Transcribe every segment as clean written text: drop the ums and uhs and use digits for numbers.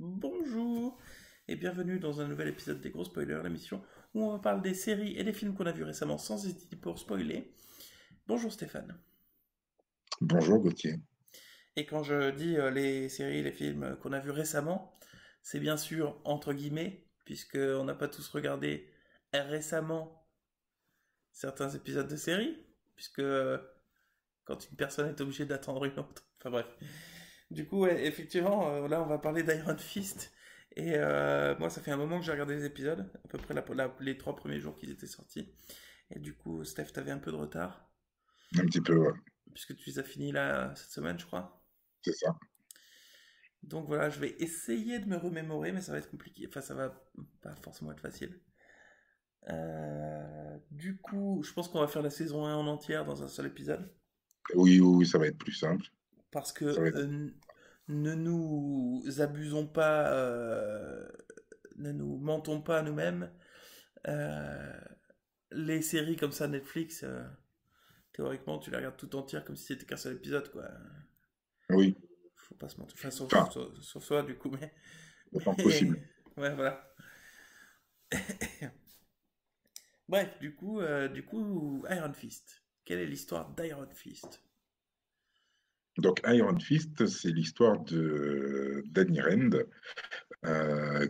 Bonjour et bienvenue dans un nouvel épisode des Gros Spoilers, l'émission où on parle des séries et des films qu'on a vus récemment sans hésiter pour spoiler. Bonjour Stéphane. Bonjour Gauthier. Et quand je dis les séries et les films qu'on a vus récemment, c'est bien sûr entre guillemets, puisqu'on n'a pas tous regardé récemment certains épisodes de séries, puisque quand une personne est obligée d'attendre une autre. Enfin bref. Du coup, ouais, effectivement, là on va parler d'Iron Fist. Et moi, ça fait un moment que j'ai regardé les épisodes, à peu près les 3 premiers jours qu'ils étaient sortis. Et du coup, Steph, t'avais un peu de retard, Un petit peu, ouais, puisque tu les as finis là cette semaine, je crois. c'est ça. Donc voilà, je vais essayer de me remémorer, mais ça va être compliqué. Enfin, ça va pas forcément être facile. Du coup, je pense qu'on va faire la saison 1 en entière dans un seul épisode. Oui, oui, oui, ça va être plus simple. Parce Ça que va être... ne nous abusons pas, ne nous mentons pas à nous-mêmes. Euh, les séries comme ça, Netflix, théoriquement, tu les regardes tout entière comme si c'était qu'un seul épisode, quoi. Oui, Faut pas se mentir. Enfin, sauf, enfin, sauf toi, du coup, autant que mais... possible. Ouais, voilà. Bref, du coup, Iron Fist. Quelle est l'histoire d'Iron Fist? Donc Iron Fist, c'est l'histoire de Danny Rand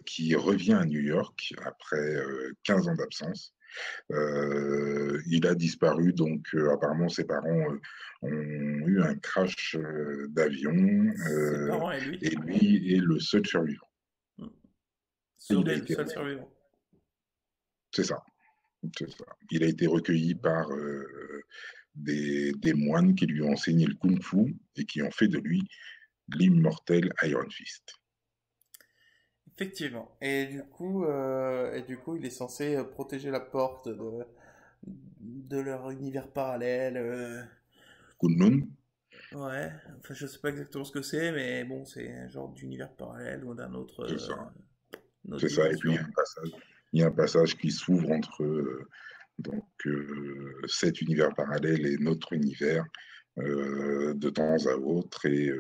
qui revient à New York après 15 ans d'absence. Il a disparu, donc apparemment ses parents ont eu un crash d'avion Ses parents et lui et lui est le seul survivant. Il a serait le été, seul survivant. c'est ça. C'est ça. Il a été recueilli par des moines qui lui ont enseigné le kung-fu et qui ont fait de lui l'immortel Iron Fist. Effectivement. Et du coup, il est censé protéger la porte de leur univers parallèle. Kunlun, Ouais, enfin, je sais pas exactement ce que c'est, mais bon, c'est un genre d'univers parallèle ou c'est ça. une autre C'est ça. Et puis, dimension. il y a un passage qui s'ouvre entre cet univers parallèle et notre univers de temps à autre. Et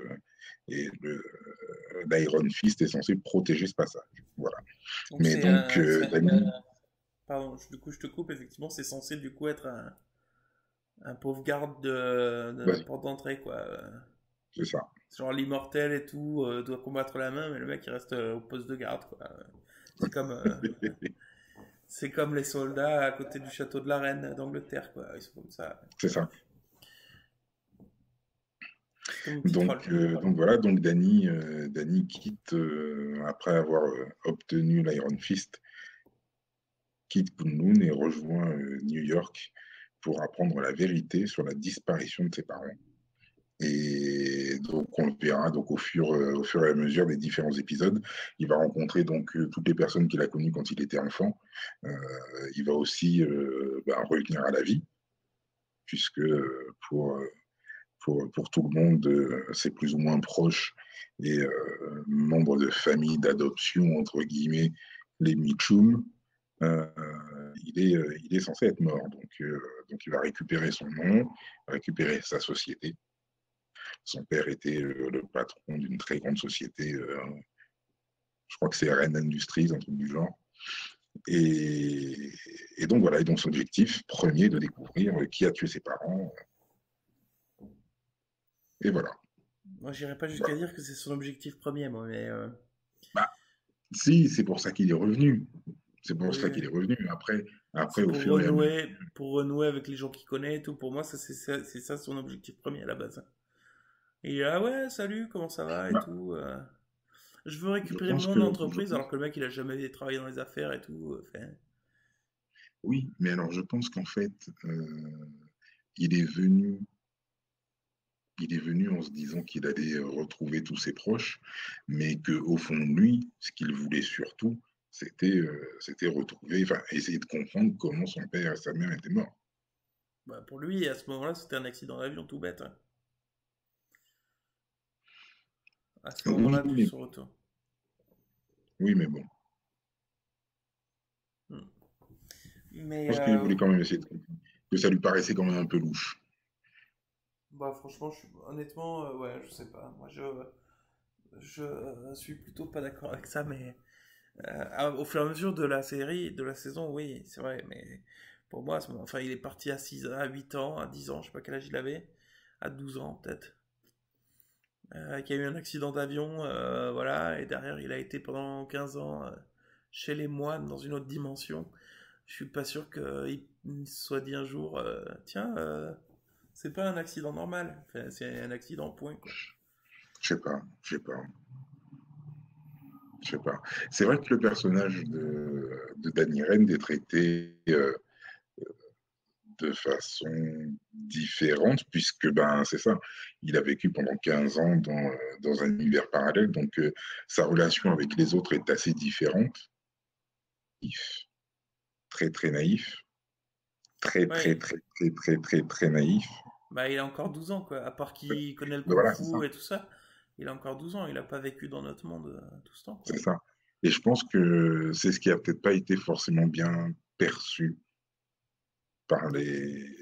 l'Iron Fist est censé protéger ce passage. Voilà. Donc Mais c'est donc, un, Danny, pardon, du coup je te coupe, effectivement, c'est censé du coup être un pauvre garde de la vas-y, porte d'entrée, quoi. c'est ça. Genre l'immortel et tout, doit combattre la main, mais le mec il reste au poste de garde, quoi. C'est comme, euh, c'est comme les soldats à côté du château de la reine d'Angleterre, quoi. Ils sont comme ça. C'est Enfin, ça. bref, c'était mon petit troll. Donc voilà, donc Danny quitte, après avoir obtenu l'Iron Fist, quitte Kunlun et rejoint New York pour apprendre la vérité sur la disparition de ses parents. Et donc on le verra donc au fur et à mesure des différents épisodes. Il va rencontrer donc toutes les personnes qu'il a connues quand il était enfant. Euh, il va aussi revenir à la vie, puisque pour tout le monde, c'est plus ou moins proche et membre de famille d'adoption, entre guillemets, les Mitchum, euh, il est censé être mort. Donc il va récupérer son nom, récupérer sa société. Son père était le patron d'une très grande société, je crois que c'est RN Industries, un truc du genre. Et, et donc voilà, et donc son objectif premier de découvrir qui a tué ses parents. Et voilà. Moi, j'irais pas jusqu'à Voilà. dire que c'est son objectif premier, moi, mais Bah, si, c'est pour ça qu'il est revenu. C'est pour ça oui, qu'il est revenu. Après, c'est au fur et à mesure. pour renouer avec les gens qu'il connaît et tout. Pour moi, c'est ça son objectif premier à la base. Et il est là, ouais, salut, comment ça va et Bah, tout. Je veux je récupérer pense mon que, je entreprise, pense, alors que le mec, il a jamais travaillé dans les affaires et tout. Enfin, oui, mais alors je pense qu'en fait, il est venu, il est venu en se disant qu'il allait retrouver tous ses proches, mais que au fond de lui, ce qu'il voulait surtout, c'était retrouver, enfin, essayer de comprendre comment son père et sa mère étaient morts. bah, pour lui, à ce moment-là, c'était un accident d'avion tout bête, hein. À ce Oui, moment-là de mais, son retour. oui, mais bon, Hmm. je Mais pense qu'il voulait quand même essayer de comprendre, que ça lui paraissait quand même un peu louche. bah, franchement, honnêtement, ouais, je sais pas. Moi, je suis plutôt pas d'accord avec ça, mais au fur et à mesure de la série, de la saison, oui, c'est vrai, mais pour moi, enfin, il est parti à 6 à 8 ans, à 10 ans, je sais pas quel âge il avait, à 12 ans peut-être, qu'il y a eu un accident d'avion, voilà, et derrière, il a été pendant 15 ans chez les moines dans une autre dimension. Je suis pas sûr qu'il se soit dit un jour, tiens, c'est pas un accident normal, enfin, c'est un accident, point, quoi. Je sais pas, je sais pas, je sais pas. C'est vrai que le personnage de Danny Rand est traité de façon différente, puisque ben, c'est ça, il a vécu pendant 15 ans dans un univers parallèle, donc sa relation avec les autres est assez différente, très très naïf, très très Ouais, très très très très très naïf. bah, il a encore 12 ans, quoi. À part qu'il connaît le Ben voilà, c'est ça, kung-fu et tout ça, il a encore 12 ans. Il a pas vécu dans notre monde tout ce temps, quoi. c'est ça. Et je pense que c'est ce qui a peut-être pas été forcément bien perçu par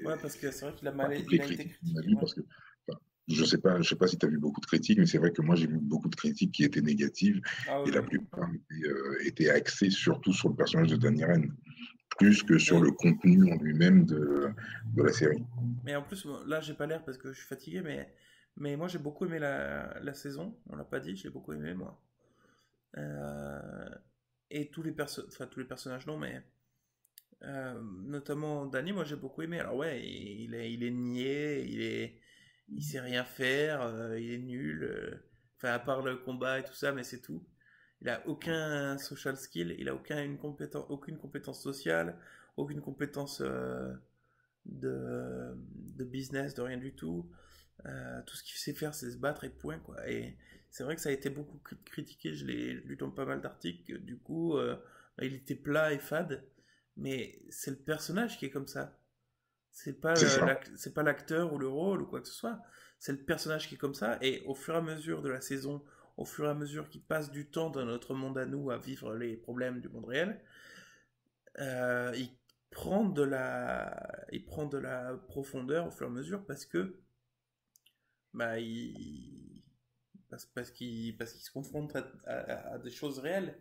Ouais, parce que c'est vrai qu'il a par mal, toutes les il a été critiques, à mon critiqué, avis, ouais. parce que enfin, je sais pas si tu as vu beaucoup de critiques, mais c'est vrai que moi j'ai vu beaucoup de critiques qui étaient négatives Ah et oui, la oui. plupart étaient axées surtout sur le personnage de Danny Rand, plus que sur le Mais, contenu en lui-même de la série. mais en plus, là, j'ai pas l'air parce que je suis fatigué, mais moi, j'ai beaucoup aimé la saison. On l'a pas dit, j'ai beaucoup aimé, moi. Euh, et enfin, tous les personnages, non, mais notamment Danny, moi, j'ai beaucoup aimé. Alors, ouais, il est niais, il sait rien faire, il est nul. Enfin, à part le combat et tout ça, mais c'est tout. Il a aucun social skill, il a aucune compétence sociale, aucune compétence de business, de rien du tout. Tout ce qu'il sait faire, c'est se battre et point, quoi. Et c'est vrai que ça a été beaucoup critiqué, je l'ai lu dans pas mal d'articles. Du coup, il était plat et fade, mais c'est le personnage qui est comme ça. C'est ça, C'est pas l'acteur ou le rôle ou quoi que ce soit. C'est le personnage qui est comme ça. Et au fur et à mesure de la saison, au fur et à mesure qu'il passe du temps dans notre monde à nous à vivre les problèmes du monde réel, il il prend de la profondeur au fur et à mesure parce que bah, parce qu'il se confronte à des choses réelles.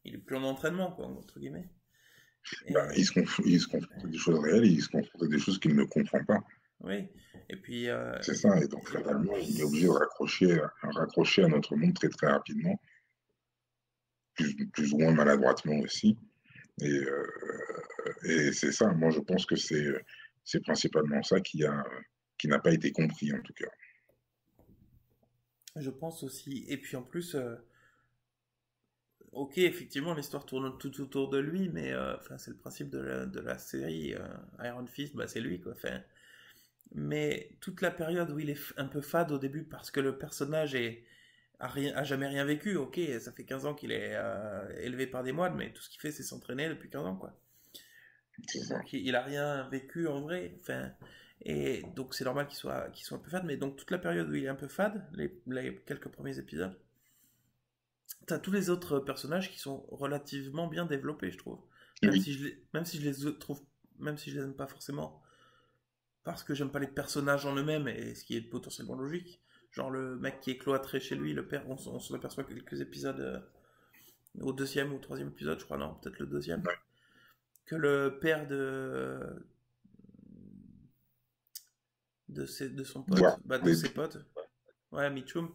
Il est plus en entraînement, quoi, entre guillemets. bah, Et, il se confronte à des choses réelles et il se confronte à des choses qu'il ne comprend pas. oui. Et puis, C'est ça, et donc fatalement, puis il est obligé de raccrocher à notre monde très très rapidement, plus ou moins maladroitement aussi. Et, et c'est ça, moi je pense que c'est principalement ça qui n'a pas été compris en tout cas. je pense aussi. Et puis en plus, ok, effectivement, l'histoire tourne tout autour de lui, mais enfin, c'est le principe de la série Iron Fist, bah, c'est lui, quoi. Enfin, mais toute la période où il est un peu fade au début parce que le personnage a jamais rien vécu, ok, ça fait 15 ans qu'il est élevé par des moines, mais tout ce qu'il fait, c'est s'entraîner depuis 15 ans, quoi. C'est ça. Donc il a rien vécu en vrai, enfin, et donc c'est normal qu'il soit un peu fade, mais donc toute la période où il est un peu fade, les quelques premiers épisodes, t'as tous les autres personnages qui sont relativement bien développés, je trouve. Oui, Même si je les trouve, même si je les aime pas forcément, parce que j'aime pas les personnages en eux-mêmes, et ce qui est potentiellement logique. Genre le mec qui est cloîtré chez lui, le père, on s'en aperçoit quelques épisodes, au deuxième ou au troisième épisode, je crois, non, peut-être le deuxième, ouais. que le père de son Voir pote, bah de des- ses potes, ouais, Mitchum,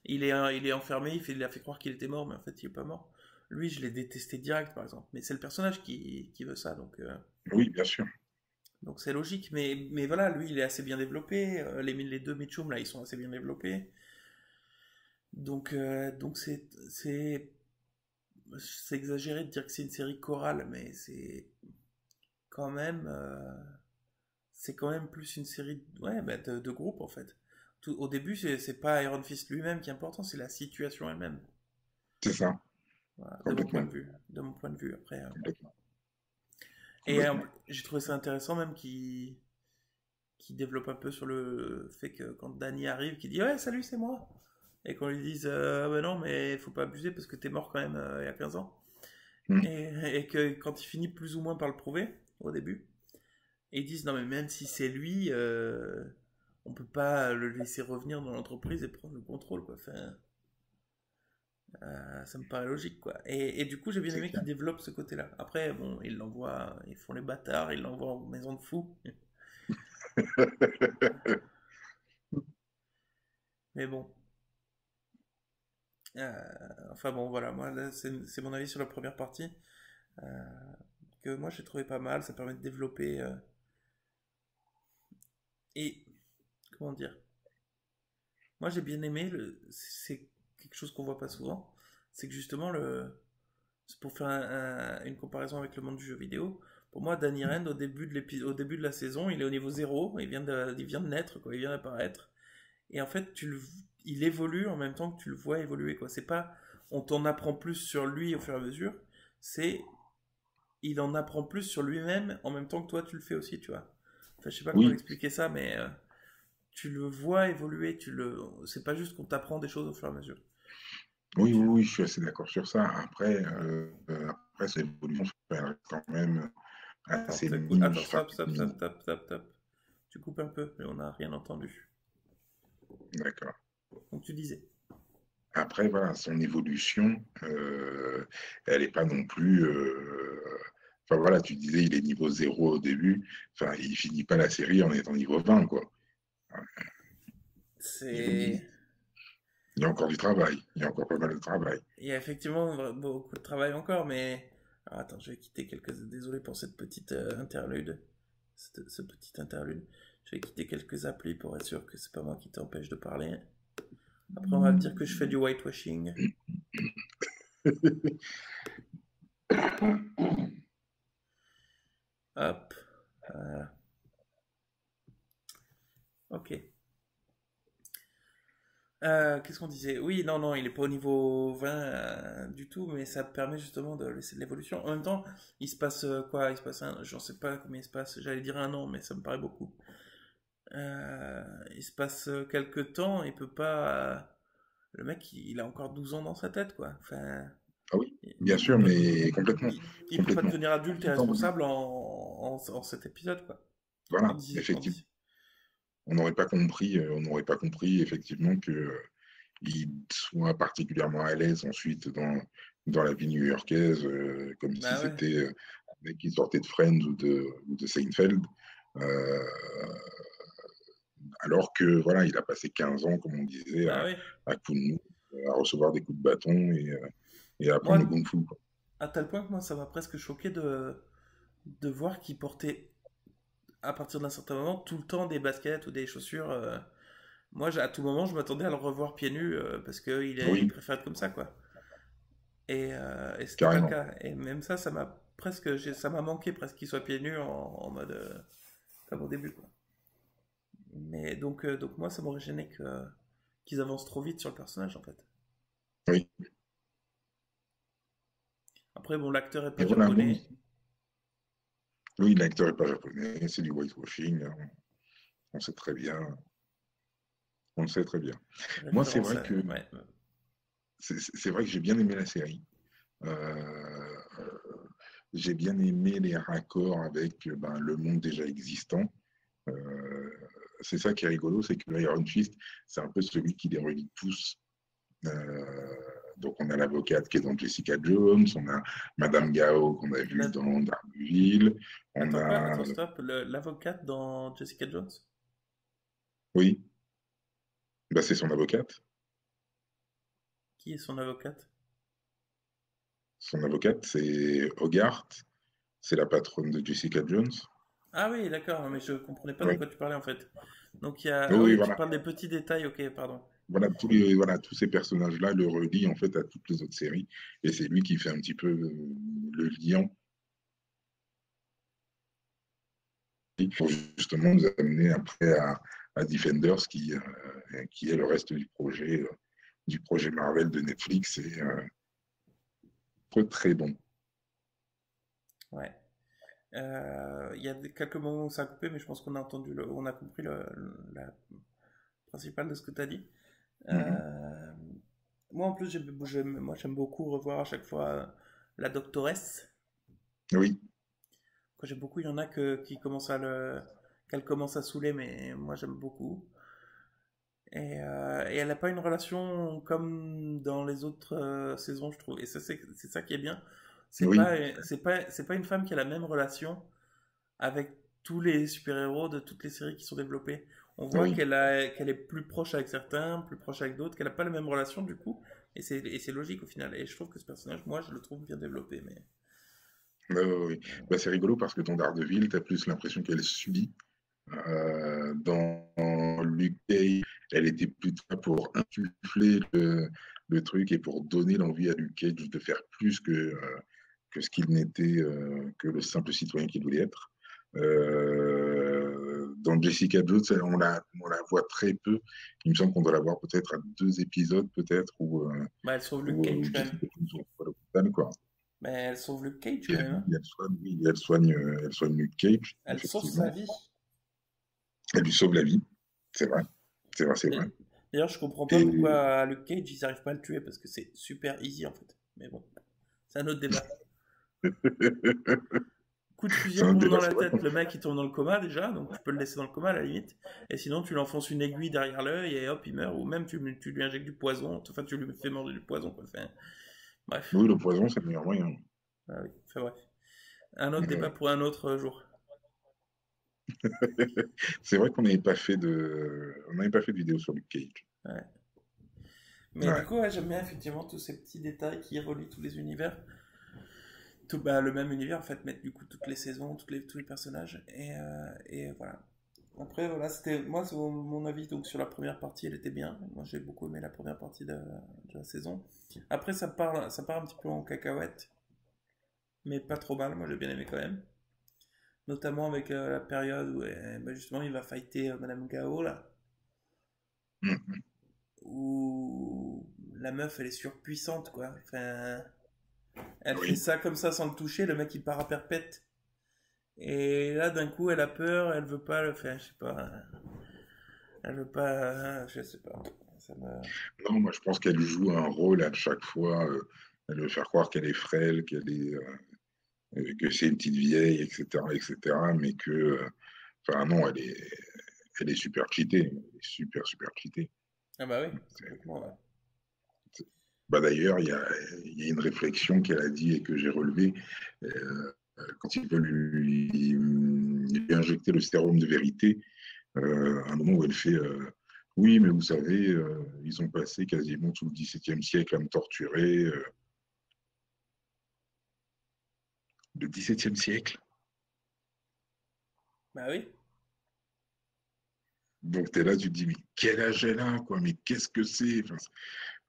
il est enfermé, il a fait croire qu'il était mort, mais en fait il est pas mort. Lui, je l'ai détesté direct, par exemple. Mais c'est le personnage qui veut ça, Oui, bien sûr. donc c'est logique. Mais voilà, lui, il est assez bien développé. Les deux Mitchum, là, ils sont assez bien développés. Donc c'est exagéré de dire que c'est une série chorale, mais quand même, euh, c'est quand même plus une série ouais, bah, de groupe, en fait. Au début, c'est pas Iron Fist lui-même qui est important, c'est la situation elle-même. C'est ça, Voilà, de mon point complètement, de vue. De mon point de vue, après. complètement, Et complètement. j'ai trouvé ça intéressant même qu'il développe un peu sur le fait que quand Danny arrive, qu'il dit ouais, salut, c'est moi. Et qu'on lui dise ah bah non, mais faut pas abuser parce que t'es mort quand même il y a 15 ans. Mm. Et que quand il finit plus ou moins par le prouver au début, et ils disent non, mais même si c'est lui, on peut pas le laisser revenir dans l'entreprise et prendre le contrôle, quoi. Enfin, Ça me paraît logique, quoi. Et du coup, j'ai bien C'est aimé clair. qu'ils développent ce côté-là. Après, bon, ils l'envoient, ils font les bâtards, ils l'envoient en maison de fous. Mais bon. Euh, enfin bon, voilà, moi, là, c'est mon avis sur la première partie. euh, que moi, j'ai trouvé pas mal. Ça permet de développer. Et, comment dire? Moi, j'ai bien aimé. C'est quelque chose qu'on voit pas souvent. C'est que justement, c'est pour faire une comparaison avec le monde du jeu vidéo. Pour moi, Danny Rand, au début de la saison, il est au niveau zéro. Il vient de naître, quoi. Il vient d'apparaître. Et en fait, il évolue en même temps que tu le vois évoluer, quoi. C'est pas, on t'en apprend plus sur lui au fur et à mesure. C'est, il en apprend plus sur lui-même en même temps que toi tu le fais aussi, tu vois. Enfin, je sais pas comment Oui, expliquer ça, mais tu le vois évoluer. C'est pas juste qu'on t'apprend des choses au fur et à mesure. oui, oui, Tu, oui, je suis assez d'accord sur ça. Après, après cette évolution, elle reste quand même attends, assez minime. attends, Enfin, stop, stop, stop, minime. stop, stop, stop. Tu coupes un peu, mais on n'a rien entendu. D'accord. Donc tu disais. Après, voilà, son évolution, elle n'est pas non plus. Enfin, voilà, tu disais, il est niveau zéro au début. Enfin, il finit pas la série en étant niveau 20, quoi. C'est, Il, il y a encore du travail. Il y a encore pas mal de travail. Il y a effectivement beaucoup de travail encore, mais... Alors, attends, je vais quitter quelques... Désolé pour cette petite interlude. Ce petit interlude. Je vais quitter quelques applis pour être sûr que c'est pas moi qui t'empêche de parler. Après, on va te dire que je fais du whitewashing. Hop. Voilà. Ok. Qu'est-ce qu'on disait? Oui, non, non, il est pas au niveau 20 du tout, mais ça permet justement de laisser de l'évolution. En même temps, il se passe quoi? Il se passe un... J'en sais pas combien il se passe. J'allais dire un an, mais ça me paraît beaucoup. Il se passe quelques temps, il peut pas. Le mec, il a encore 12 ans dans sa tête, quoi. Enfin, Ah oui, il, bien il sûr, peut, mais complètement. il peut pas Complètement. devenir adulte et Complètement. responsable en cet épisode, quoi. Voilà, effectivement. On n'aurait pas compris effectivement que il soit particulièrement à l'aise ensuite dans la vie new-yorkaise, comme si Bah ouais, c'était un mec qui sortait de Friends ou de Seinfeld, euh, alors que voilà, il a passé 15 ans, comme on disait, bah ouais. à coups de mou, à recevoir des coups de bâton et à apprendre le Moi, kung-fu, quoi. à tel point que moi, ça m'a presque choqué de voir qu'il portait, à partir d'un certain moment, tout le temps des baskets ou des chaussures. Moi, à tout moment, je m'attendais à le revoir pieds nus parce il Oui, préfère être comme ça, quoi. Et c'était pas le carrément. cas. Et même ça, ça m'a manqué presque qu'il soit pieds nus en mode comme au début, quoi. Mais donc moi, ça m'aurait gêné qu'ils avancent trop vite sur le personnage, en fait. Oui, Après, bon, l'acteur est et pas voilà, bon, japonais. oui, l'acteur n'est pas japonais, c'est du whitewashing, on sait très bien, on le sait très bien. Moi, Référence à... Ouais. c'est vrai que j'ai bien aimé la série. Euh, j'ai bien aimé les raccords avec ben, le monde déjà existant. Euh, c'est ça qui est rigolo, c'est que Iron Fist, c'est un peu celui qui les relie tous. Euh, donc on a l'avocate qui est dans Jessica Jones, on a Madame Gao qu'on a vu La- dans Daredevil, on Attends quoi? a... Attends, stop. L'avocate dans Jessica Jones? Oui, bah, c'est son avocate. Qui est son avocate? Son avocate, c'est Hogarth, c'est la patronne de Jessica Jones. Ah oui, d'accord, mais je comprenais pas de Oui, quoi tu parlais, en fait. Donc il y a... Ah oui, oui, tu voilà. parles des petits détails, ok, pardon. Voilà, voilà, tous ces personnages-là le relient en fait à toutes les autres séries. Et c'est lui qui fait un petit peu le lien pour justement nous amener après à Defenders qui est le reste du projet Marvel de Netflix et très bon. Ouais. Il y a quelques moments où ça a coupé, mais je pense qu'on a on a compris la principale de ce que tu as dit. Mhm. Euh, Moi, en plus, moi, j'aime beaucoup revoir à chaque fois la doctoresse. Oui, Quand j'aime beaucoup, il y en a qu'elle commence à saouler, mais moi, j'aime beaucoup. Et elle n'a pas une relation comme dans les autres saisons, je trouve. Et ça, c'est ça qui est bien. Oui, C'est pas une femme qui a la même relation avec tous les super-héros de toutes les séries qui sont développées. On voit oui. qu'elle est plus proche avec certains, plus proche avec d'autres, qu'elle n'a pas la même relation du coup. Et c'est logique au final. Et je trouve que ce personnage, moi, je le trouve bien développé. Mais Oui. Bah, c'est rigolo parce que dans Daredevil, tu as plus l'impression qu'elle subit. Dans Luke Cage, elle était plutôt là pour insuffler le truc et pour donner l'envie à Luke Cage de faire plus que ce qu'il n'était, que le simple citoyen qu'il voulait être. Dans Jessica Jones, on la voit très peu. Il me semble qu'on doit la voir peut-être à 2 épisodes, peut-être, bah, elle sauve Luke où Cage quand même. Jessica Jones va à l'hôpital, quoi. Mais elle sauve Luke Cage Et quand même, hein. elle soigne, oui, elle soigne Luke Cage, Elle sauve sa effectivement. vie. Elle lui sauve la vie, c'est vrai. C'est vrai, c'est vrai. Et- D'ailleurs, je comprends pas Et pourquoi Luke Cage, ils n'arrivent pas à le tuer parce que c'est super easy en fait. Mais bon, c'est un autre débat. Coup de fusil c'est un pompe débat, dans la c'est vrai. tête, le mec il tombe dans le coma déjà, donc tu peux le laisser dans le coma à la limite. Et sinon, tu lui enfonces une aiguille derrière l'œil et hop, il meurt. Ou même tu lui injectes du poison, enfin tu lui fais manger du poison, quoi. Enfin, bref. Oui, le poison, c'est le meilleur moyen. Ah oui, enfin bref. Un autre débat Ouais. pour un autre jour. C'est vrai on n'avait pas fait de vidéo sur Luke Cage. Ouais. Mais du Ouais. coup, ouais, j'aime bien effectivement tous ces petits détails qui relient tous les univers. Tout, bah, le même univers en fait, mettre du coup toutes les saisons, tous les personnages. Et voilà. Après, voilà, c'était moi, c'est mon avis donc sur la première partie, elle était bien. Moi, j'ai beaucoup aimé la première partie de la saison. Après, ça part un petit peu en cacahuète, mais pas trop mal. Moi, j'ai bien aimé quand même. Notamment avec la période où bah, justement il va fighter Madame Gao là, Mm. où la meuf elle est surpuissante quoi. Enfin, elle fait Oui. ça comme ça sans le toucher, le mec il part à perpète. Et là d'un coup elle a peur, elle veut pas le faire, je sais pas. Elle veut pas, je sais pas. Ça me... Non, moi, je pense qu'elle joue un rôle à chaque fois. Elle veut faire croire qu'elle est frêle, que c'est une petite vieille, etc., etc., mais enfin, non, elle est super cheatée. Elle est super, super cheatée. Ah bah oui, C'est- complètement ouais. Bah, d'ailleurs, il y a une réflexion qu'elle a dit et que j'ai relevée. Quand ils veulent lui injecter le sérum de vérité, à un moment où elle fait oui, mais vous savez, ils ont passé quasiment tout le XVIIe siècle à me torturer. Le XVIIe siècle. Bah oui. Donc, tu es là, tu te dis, mais quel âge elle a, quoi, mais qu'est-ce que c'est enfin,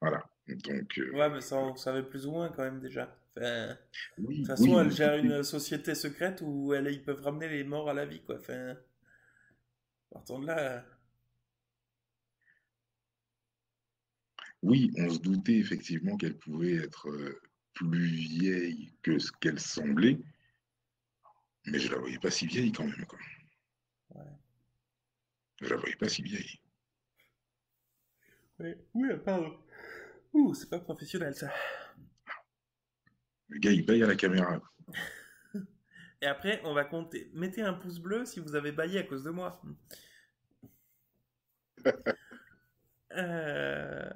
voilà. Donc, Ouais, mais ça on savait plus ou moins quand même déjà. Enfin, de toute oui, façon, oui, elle on se gère doutait. une société secrète où ils peuvent ramener les morts à la vie quoi. Enfin, partant de là. Oui, on se doutait effectivement qu'elle pouvait être plus vieille que ce qu'elle semblait, mais je la voyais pas si vieille quand même, quoi. Ouais. Je la voyais pas si vieille. Oui, oui, pardon. Ouh, c'est pas professionnel ça. Le gars, il baille à la caméra. Et après, on va compter. Mettez un pouce bleu si vous avez baillé à cause de moi. Euh,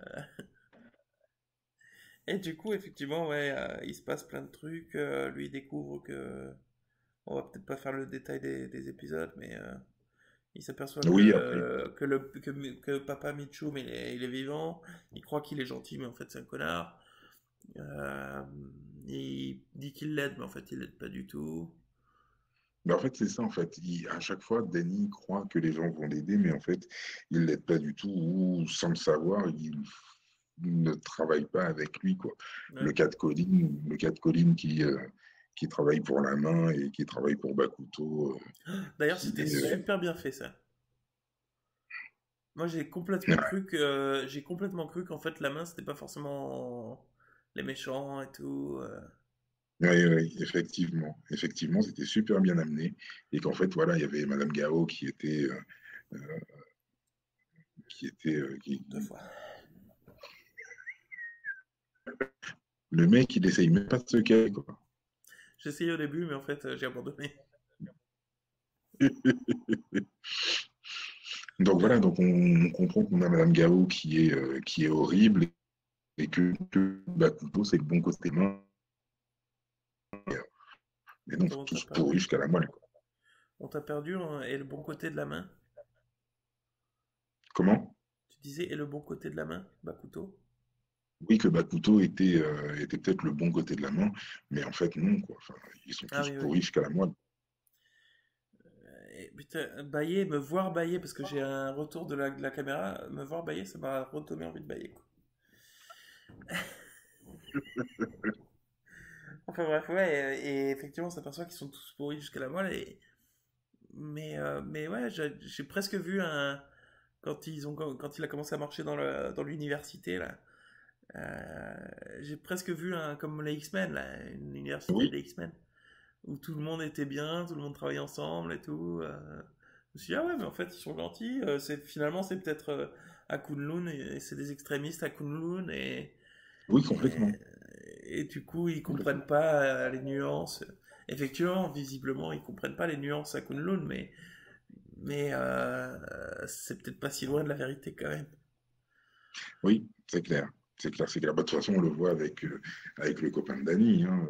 Et du coup, effectivement, ouais, il se passe plein de trucs. Lui, il découvre que. On va peut-être pas faire le détail des épisodes, mais il s'aperçoit Oui, après. que papa Mitchum, il est vivant. Il croit qu'il est gentil, mais en fait, c'est un connard. Euh, il dit qu'il l'aide, mais en fait, il l'aide pas du tout. Mais en fait, c'est ça, en fait. À chaque fois, Danny croit que les gens vont l'aider, mais en fait, il ne l'aide pas du tout, ou sans le savoir, il ne travaille pas avec lui, quoi. Ouais. Le cas de Colin qui travaille pour la main et qui travaille pour Bakuto, D'ailleurs, qui c'était est, super bien fait ça. Moi, j'ai complètement cru qu'en fait la main c'était pas forcément les méchants et tout. oui, oui, effectivement, effectivement, c'était super bien amené, et qu'en fait, voilà, il y avait Madame Gao euh, qui, Deux fois. le mec, il essaye même pas de se caler, quoi. J'ai essayé au début, mais en fait j'ai abandonné. Donc voilà, donc on comprend qu'on a Madame Gao qui est horrible et que Bakuto, c'est le bon côté main. Mais non, Comment t'as tous pourris perdu? jusqu'à la moelle, quoi. On t'a perdu hein, et le bon côté de la main? Comment? Tu disais et le bon côté de la main, Bakuto? Oui, que Bakuto était peut-être le bon côté de la main, mais en fait, non, quoi. Enfin, ils sont Ah tous oui, oui. pourris jusqu'à la moelle. Et putain, bailler, me voir bailler, parce que j'ai un retour de la caméra, me voir bailler, ça m'a redonné envie de bailler, quoi. Enfin bref, ouais, et effectivement, on s'aperçoit qu'ils sont tous pourris jusqu'à la moelle, mais ouais, j'ai presque vu un... Quand il a commencé à marcher dans l'université, là, j'ai presque vu un, comme les X-Men, là, une université Oui, des X-Men, où tout le monde était bien, tout le monde travaillait ensemble et tout. Je me suis dit, ah ouais, mais en fait, ils sont gentils. Finalement, c'est peut-être à Kunlun, et c'est des extrémistes à Kunlun, oui, et, complètement. et du coup, ils Complètement. comprennent pas les nuances. Effectivement, visiblement, ils comprennent pas les nuances à Kunlun, mais c'est peut-être pas si loin de la vérité quand même. Oui, c'est clair. C'est clair, c'est clair. Bah, de toute façon, on le voit avec le copain de Dany, hein,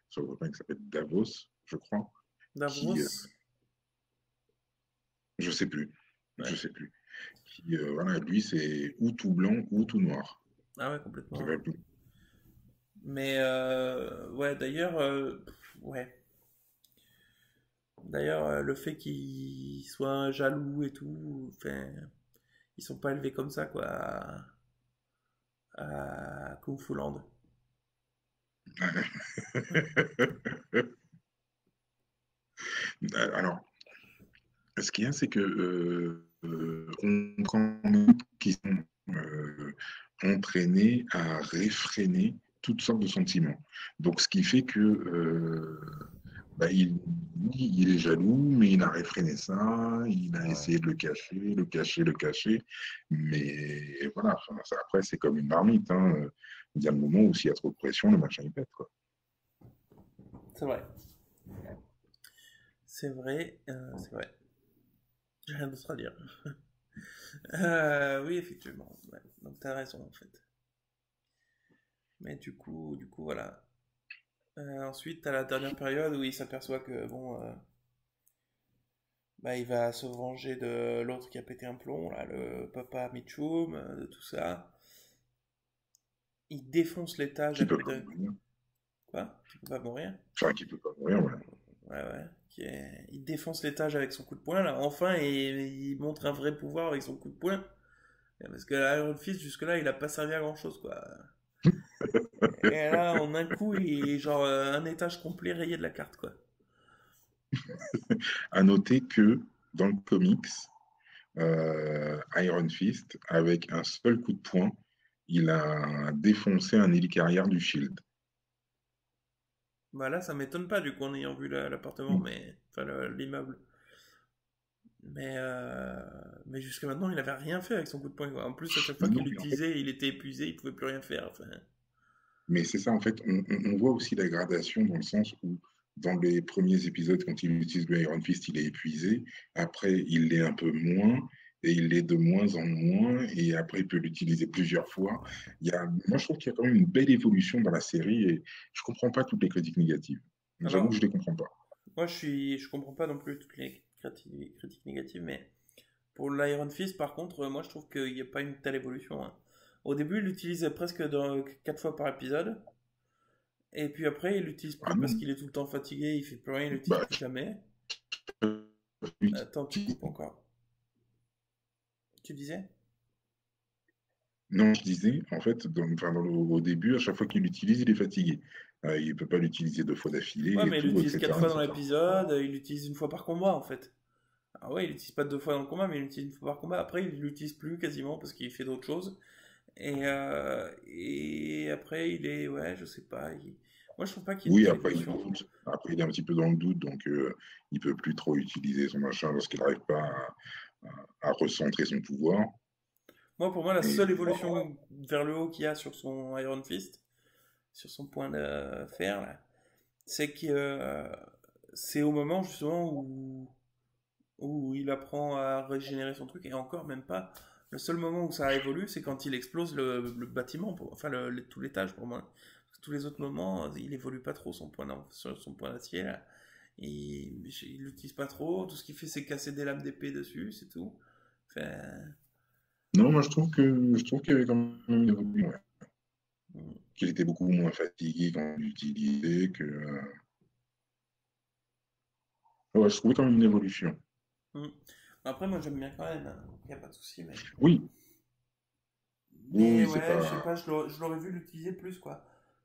son copain qui s'appelle Davos, je crois, qui, Davros, je sais plus, je ouais. sais plus. Qui, voilà, lui, c'est ou tout blanc ou tout noir. Ah ouais, Ça complètement. va plus. Mais ouais, d'ailleurs, ouais. D'ailleurs, le fait qu'ils soient jaloux et tout, enfin, ils sont pas élevés comme ça, quoi, à Kung Fu Land. Alors, ce qu'il y a, c'est que on comprend quand même qu'ils sont entraînés à réfréner toutes sortes de sentiments. Donc, ce qui fait que bah, oui, il est jaloux, mais il a réfréné ça, il a Ouais. essayé de le cacher, le cacher, le cacher. Mais voilà, enfin, ça, après, c'est comme une marmite, hein. Il y a un moment où s'il y a trop de pression, le machin il pète, quoi. C'est vrai. C'est vrai. J'ai rien d'autre à dire. Oui, effectivement. Ouais. Donc t'as raison, en fait. Mais du coup, voilà. Ensuite, t'as la dernière période où il s'aperçoit que, bon, bah, il va se venger de l'autre qui a pété un plomb, là, le papa Mitchum, de tout ça. Il défonce l'étage Qui peut avec pas d'un... mourir. Quoi? Qui peut pas mourir? Enfin, qui peut pas mourir, voilà. Ouais, ouais. Il défonce l'étage avec son coup de poing, là. Enfin, il montre un vrai pouvoir avec son coup de poing. Parce que Iron Fist, jusque-là, il a pas servi à grand-chose, quoi. Et là, en un coup, il est genre un étage complet rayé de la carte, quoi. À noter que dans le comics, Iron Fist, avec un seul coup de poing, il a défoncé un hélicarrière du Shield. Bah là, ça m'étonne pas, du coup, en ayant vu l'appartement, mais... Enfin, l'immeuble. Mais jusqu'à maintenant, il avait rien fait avec son coup de poing, quoi. En plus, à chaque fois Mais qu'il non, mais en fait, l'utilisait, il était épuisé, il pouvait plus rien faire. Enfin, mais c'est ça, en fait, on voit aussi la gradation dans le sens où, dans les premiers épisodes, quand il utilise le Iron Fist, il est épuisé. Après, il l'est un peu moins, et il l'est de moins en moins, et après, il peut l'utiliser plusieurs fois. Moi, je trouve qu'il y a quand même une belle évolution dans la série, et je comprends pas toutes les critiques négatives. J'avoue que alors, je les comprends pas. moi, je comprends pas non plus toutes les critiques négatives, mais pour l'Iron Fist, par contre, moi, je trouve qu'il n'y a pas une telle évolution, hein. Au début, il l'utilise presque 4 fois par épisode, et puis après, il l'utilise Ah plus parce non, qu'il est tout le temps fatigué, il fait plus rien, il l'utilise bah, plus jamais. Attends, tu je- coupes encore. Tu disais? non, je disais, en fait, au début, à chaque fois qu'il l'utilise, il est fatigué. Il ne peut pas l'utiliser deux fois Ouais, d'affilée et mais il tout, l'utilise 4 etc., fois dans etc. l'épisode, il l'utilise une fois par combat, en fait. Ah ouais, il l'utilise pas 2 fois dans le combat, mais il l'utilise une fois par combat. Après, il l'utilise plus quasiment parce qu'il fait d'autres choses. Et après, il est, ouais, je sais pas. Moi, je trouve pas qu'il y ait une Oui, telle après, il évolution. doute. Après, il est un petit peu dans le doute, donc il ne peut plus trop utiliser son machin parce qu'il n'arrive pas à recentrer son pouvoir. Moi, pour moi, la Mais seule évolution vers le haut qu'il y a sur son Iron Fist, sur son point de fer, là, c'est que c'est au moment justement où il apprend à régénérer son truc, et encore même pas. Le seul moment où ça évolue, c'est quand il explose le bâtiment, enfin tout l'étage pour moi. Parce que tous les autres moments, il évolue pas trop son point d'acier là. Il l'utilise pas trop. Tout ce qu'il fait, c'est casser des lames d'épée dessus, c'est tout. Enfin, Non, moi je trouve qu'il y avait quand même une évolution, ouais. mm, Qu'il était beaucoup moins fatigué quand il l'utilisait, que ouais, je trouvais quand même une évolution. mm. Après, moi j'aime bien quand même, hein. Y a pas de souci, mais. Oui, Mais oui, c'est ouais, je sais pas. pas, je l'aurais vu l'utiliser plus, quoi.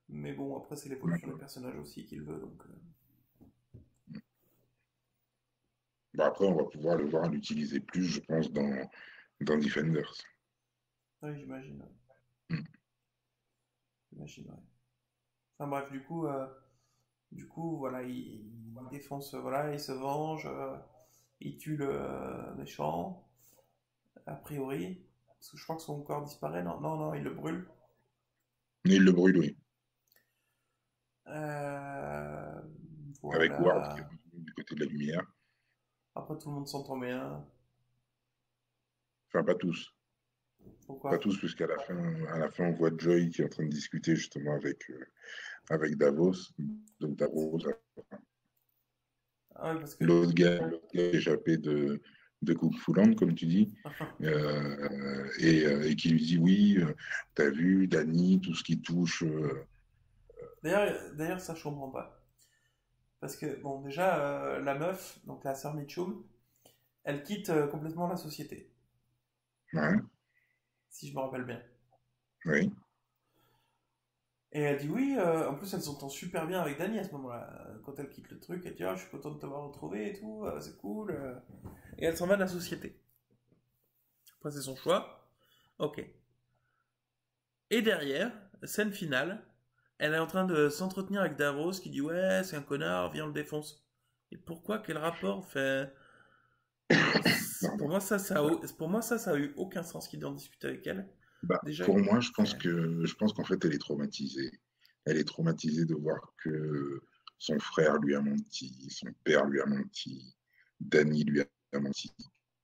Mais bon, après, c'est l'évolution des personnages aussi qu'il veut, donc. Bah, après, on va pouvoir le voir l'utiliser plus, je pense, dans Defenders. Ouais, j'imagine, ouais. Mm. J'imagine, ouais. Enfin bref, du coup, voilà, il défonce, voilà, il se venge, il tue le méchant, a priori. Parce que je crois que son corps disparaît, non, non, non, il le brûle. Mais il le brûle, oui. Euh, Avec Ward qui est voilà. revenu du côté de la lumière. Après, tout le monde s'entend bien. Enfin, pas tous. Pas Pourquoi? tous, puisqu'à la fin, on voit Joy qui est en train de discuter justement avec Davos. Donc Davos, Ah oui, parce que. l'autre gars échappé de Kung Fu Land, comme tu dis, et qui lui dit oui, t'as vu, Danny, tout ce qui touche. D'ailleurs, ça, je comprends pas. Parce que, bon, déjà, la meuf, donc la sœur Mitchum, elle quitte complètement la société, Ouais, si je me rappelle bien. oui. Et elle dit oui, en plus elle s'entend super bien avec Dany à ce moment-là. Quand elle quitte le truc, elle dit ah, je suis contente de t'avoir retrouvé et tout, c'est cool. Et elle s'en va de la société. Après, c'est son choix. Ok. Et derrière, scène finale, elle est en train de s'entretenir avec Davos qui dit ouais, c'est un connard, viens on le défonce. Et pourquoi? Quel rapport fait... Pardon. Pour moi, ça a eu aucun sens qu'il en discute avec elle. Bah, Déjà, pour moi, fait... je pense qu'en fait, elle est traumatisée. Elle est traumatisée de voir que son frère lui a menti, son père lui a menti, Danny lui a menti,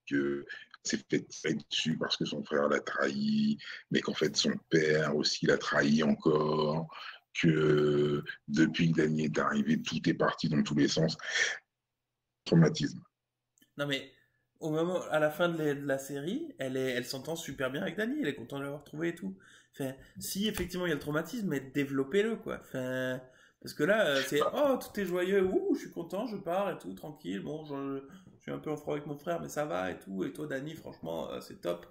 que s'est fait tirer dessus parce que son frère l'a trahi, mais qu'en fait son père aussi l'a trahi encore, que depuis que Danny est arrivé, tout est parti dans tous les sens. Traumatisme. Non mais au moment, à la fin de la série, elle s'entend super bien avec Dany, elle est contente de l'avoir trouvé et tout. Enfin, si effectivement il y a le traumatisme, mais développez-le quoi. Enfin, parce que là, c'est Bah, oh tout est joyeux, ouh je suis content, je pars et tout, tranquille. Bon, je suis un peu en froid avec mon frère, mais ça va et tout. Et toi, Dany, franchement, c'est top.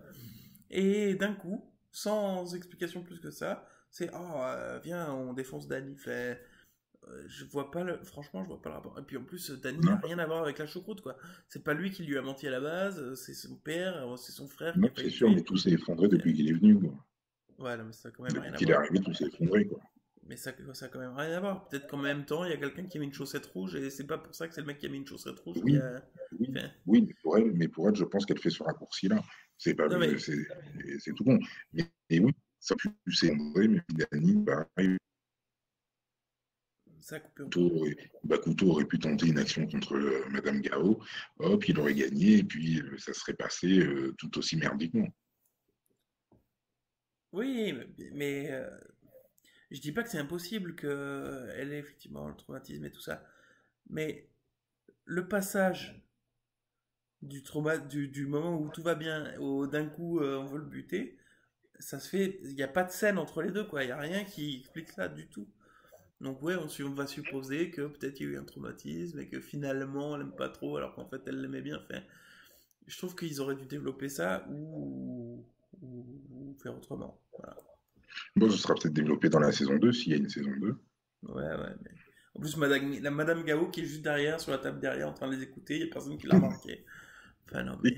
Et d'un coup, sans explication plus que ça, c'est oh viens on défonce Dany. Fait, je vois pas le... Franchement, je vois pas le rapport. Et puis en plus, Danny a non, rien à voir avec la choucroute, quoi. C'est pas lui qui lui a menti à la base, c'est son père, c'est son frère qui non a failli c'est le sûr, mais tuer. tout s'est effondré Fait, depuis qu'il est venu, quoi. ouais, non, mais ça a quand même Depuis rien à qu'il est voir. arrivé, tout s'est effondré, quoi. Mais ça a quand même rien à voir. Peut-être qu'en même temps, il y a quelqu'un qui a mis une chaussette rouge et c'est pas pour ça que c'est le mec qui a mis une chaussette rouge qui Oui, a. oui, Enfin, oui, mais pour elle, je pense qu'elle fait ce raccourci-là. C'est pas, non mais c'est tout bon. Et oui, ça a pu s'effondrer, mais Dany, pareil, ça a coupé encore. Couteau aurait, Couteau aurait pu tenter une action contre Madame Gao, hop, il aurait gagné, et puis ça serait passé tout aussi merdiquement. Oui, mais je dis pas que c'est impossible que elle ait effectivement le traumatisme et tout ça. Mais le passage du moment où tout va bien au d'un coup on veut le buter, ça se fait, il n'y a pas de scène entre les deux quoi, il n'y a rien qui explique ça du tout. Donc ouais, on va supposer que peut-être il y a eu un traumatisme et que finalement elle aime pas trop alors qu'en fait elle l'aimait bien. Enfin, je trouve qu'ils auraient dû développer ça ou faire autrement. Voilà. Bon, ce sera peut-être développé dans la saison 2 s'il y a une saison 2. Ouais, ouais, mais... En plus, la Madame Gao qui est juste derrière, sur la table derrière, en train de les écouter, il n'y a personne qui l'a remarqué. Enfin, non, mais...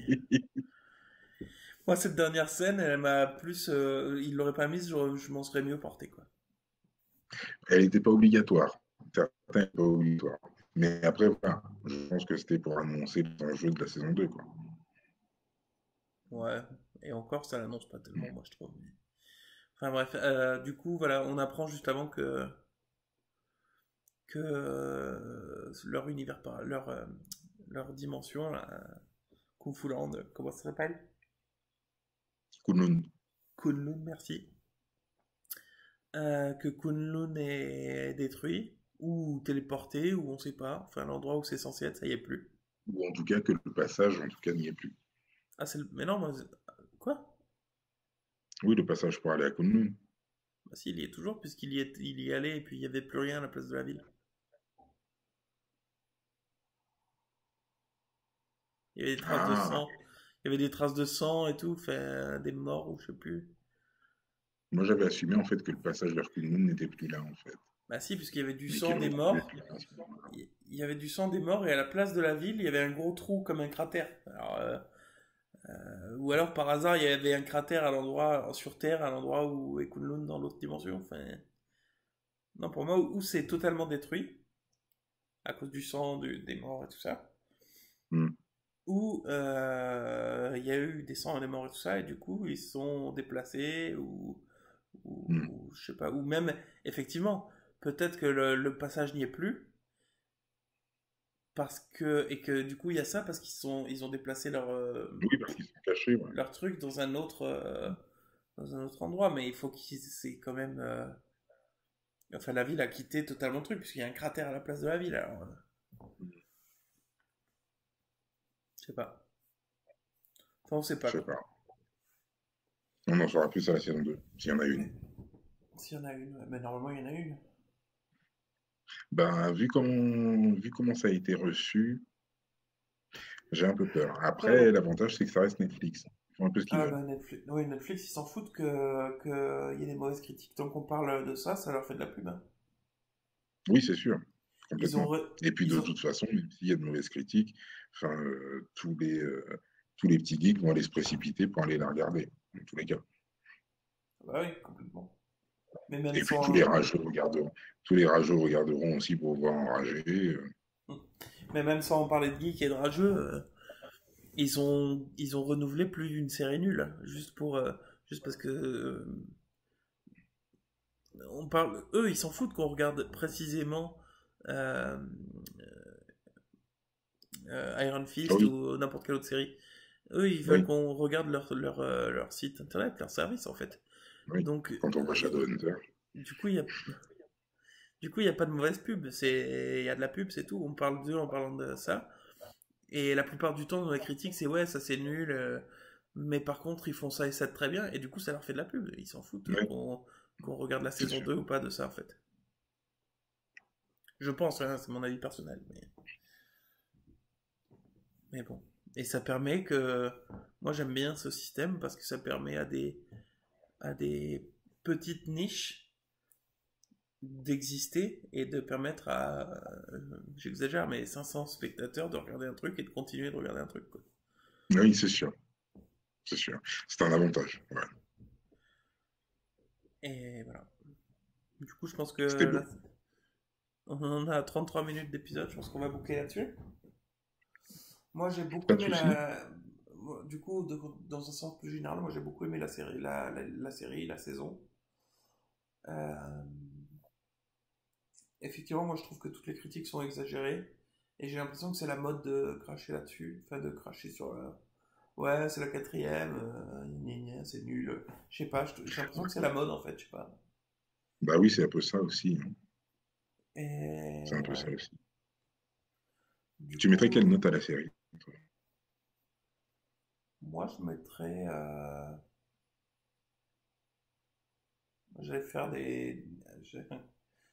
Moi, cette dernière scène, elle m'a plus. Il l'aurait pas mise, je m'en serais mieux porté, quoi. Elle n'était pas obligatoire. Certains pas obligatoire. Mais après, voilà, je pense que c'était pour annoncer les enjeux de la saison 2, quoi. Ouais, et encore, ça l'annonce pas tellement, moi, je trouve. Enfin, bref, du coup, voilà, on apprend juste avant que leur univers, leur dimension, là, Kung Fu Land, comment ça s'appelle? Kunlun. Kunlun, merci. Que Kunlun est détruit, ou téléporté, ou on sait pas. Enfin, l'endroit où c'est censé être, ça y est plus. Ou en tout cas que le passage, en tout cas, n'y est plus. Ah, mais non, moi... Quoi? Oui, le passage pour aller à Kunlun. Bah si, il y est toujours, il y allait, et puis il y avait plus rien à la place de la ville. Il y avait des traces de Ah, sang. Il y avait des traces de sang et tout, fait des morts, ou je sais plus. moi j'avais assumé en fait que le passage vers Kunlun n'était plus là en fait. Bah si, puisqu'il y avait du Mais sang qu'il des aurait pu morts. être là à ce moment-là. Il y avait du sang des morts, et à la place de la ville, il y avait un gros trou comme un cratère. Ou alors par hasard, il y avait un cratère à l'endroit, sur Terre, à l'endroit où est Kunlun dans l'autre dimension. Enfin, non, pour moi, où c'est totalement détruit, à cause du sang, des morts et tout ça. Hmm, Où il y a eu des sangs et des morts et tout ça, et du coup, ils se sont déplacés, hmm. ou je sais pas, ou même, effectivement, peut-être que le passage n'y est plus, et que du coup, il y a ça, parce ils ont déplacé Oui, parce qu'ils sont cachés, ouais. leur truc dans un autre endroit, mais il faut c'est quand même, enfin, la ville a quitté totalement le truc, puisqu'il y a un cratère à la place de la ville, alors, je sais pas. Enfin, on sait pas, Je sais quoi. pas. On en saura plus à la saison 2 s'il y en a une. Mais, s'il y en a une, ouais, mais normalement, il y en a une. Ben, vu comment ça a été reçu, j'ai un peu peur. Après, Après, l'avantage, c'est que ça reste Netflix. Ils font un peu ce qu'ils ah veulent. bah Netflix, oui, Netflix, ils s'en foutent que y ait des mauvaises critiques. Tant qu'on parle de ça, ça leur fait de la pub, hein. Oui, c'est sûr, Ils ont, complètement. Et puis ils de ont, toute façon, même s'il y a de mauvaises critiques, enfin, tous les petits geeks vont aller se précipiter pour aller la regarder, dans tous les cas. bah oui, complètement. Mais même Et puis sans, tous les rageux regarderont aussi pour voir enrager. mais même sans en parler de geek et de rageux, ils ont renouvelé plus d'une série nulle, hein, juste parce que on parle, eux, ils s'en foutent qu'on regarde précisément euh, Iron Ah Fist oui, ou n'importe quelle autre série. Eux, ils veulent oui, qu'on regarde leur site internet, leur service en fait. oui. Donc, Quand on voit Shadowhunter. du coup, il y a pas de mauvaise pub. Il y a de la pub, c'est tout. On parle d'eux en parlant de ça. Et la plupart du temps, dans la critique, c'est ouais, ça c'est nul. Mais par contre, ils font ça et ça de très bien. Et du coup, ça leur fait de la pub. Ils s'en foutent Oui, qu'on regarde la c'est saison sûr. 2 ou pas de ça en fait. Je pense, hein, c'est mon avis personnel. Mais bon. Et ça permet que. Moi, j'aime bien ce système parce que ça permet à des petites niches d'exister et de permettre à, j'exagère, mais 500 spectateurs de regarder un truc et de continuer de regarder un truc, quoi. Oui, c'est sûr, c'est sûr. C'est un avantage. Ouais. Et voilà. Du coup, je pense que C'était là, beau. on en a 33 minutes d'épisode, je pense qu'on va boucler là-dessus. Moi, j'ai beaucoup Pas de aimé souci. Du coup, dans un sens plus général, moi j'ai beaucoup aimé la série, la série, la saison. Euh, Effectivement, moi je trouve que toutes les critiques sont exagérées. Et j'ai l'impression que c'est la mode de cracher là-dessus. Enfin, de cracher sur ouais, c'est la quatrième, gna gna, c'est nul. Je sais pas, j'ai l'impression que c'est la mode en fait, je sais pas. Bah oui, c'est un peu ça aussi, hein. C'est un Et peu ouais. ça aussi. Du Tu mettrais quelle coup, note à la série? moi je mettrais. J'allais faire des.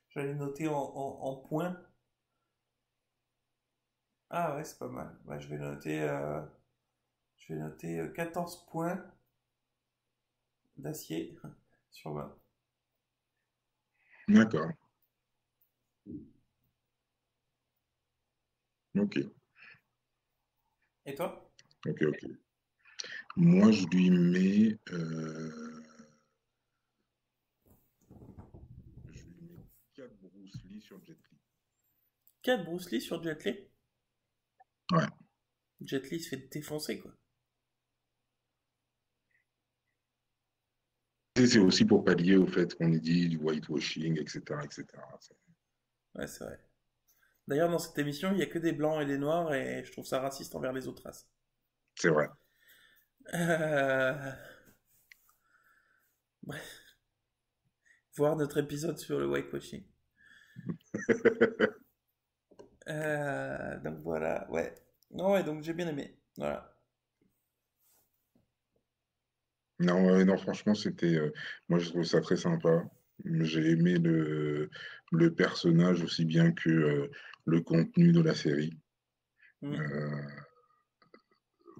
J'allais noter en points. Ah ouais, c'est pas mal. Ouais, je vais noter 14 points d'acier sur 20. D'accord. Ok. Et toi? Ok, ok. Moi, je lui mets 4 Bruce Lee sur Jet Li. 4 Bruce Lee sur Jet Li. Ouais. Jet Li se fait défoncer, quoi. Et c'est aussi pour pallier au fait qu'on ait dit du whitewashing, etc., etc. Ouais, c'est vrai. D'ailleurs, dans cette émission, il y a que des blancs et des noirs, et je trouve ça raciste envers les autres races. C'est vrai. Euh, Bref, voir notre épisode sur le whitewashing. Donc voilà, ouais. Non, ouais, donc j'ai bien aimé. Voilà. Non, non, franchement, moi, je trouve ça très sympa. J'ai aimé le personnage aussi bien que le contenu de la série. Mm. Euh,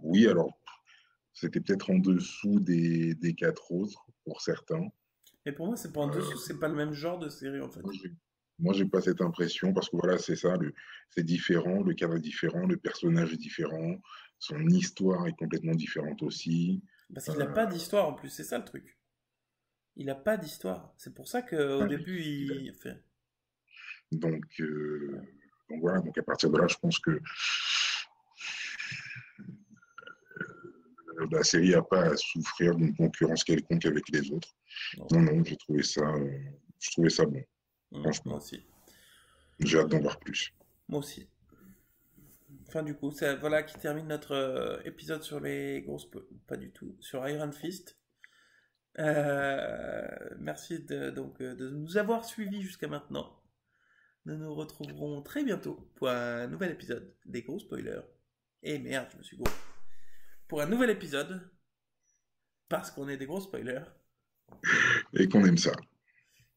oui, alors, c'était peut-être en dessous des quatre autres pour certains. Et pour moi, c'est pas en dessous, Euh, c'est pas le même genre de série en moi, fait. j'ai pas cette impression parce que voilà, c'est ça, c'est différent, le cadre est différent, le personnage est différent, son histoire est complètement différente aussi. Parce qu'il a Euh, pas d'histoire en plus, c'est ça le truc. Il a pas d'histoire. C'est pour ça qu'au ouais, début, il a- il fait. donc, donc voilà, donc à partir de là, je pense que la série n'a pas à souffrir d'une concurrence quelconque avec les autres. Non. Non, non, je trouvais ça bon, Moi franchement. aussi. J'ai hâte d'en voir plus. Moi aussi. Enfin, du coup, c'est voilà qui termine notre épisode sur les grosses. Pas du tout. Sur Iron Fist. Merci de nous avoir suivis jusqu'à maintenant. Nous nous retrouverons très bientôt pour un nouvel épisode des gros spoilers. Et merde, je me suis gros. Pour un nouvel épisode, parce qu'on est des gros spoilers, Et qu'on aime ça.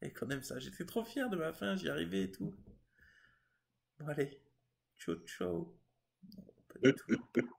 et qu'on aime ça. J'étais trop fier de ma fin, j'y arrivais et tout. Bon, allez, ciao ciao. Non, pas du tout.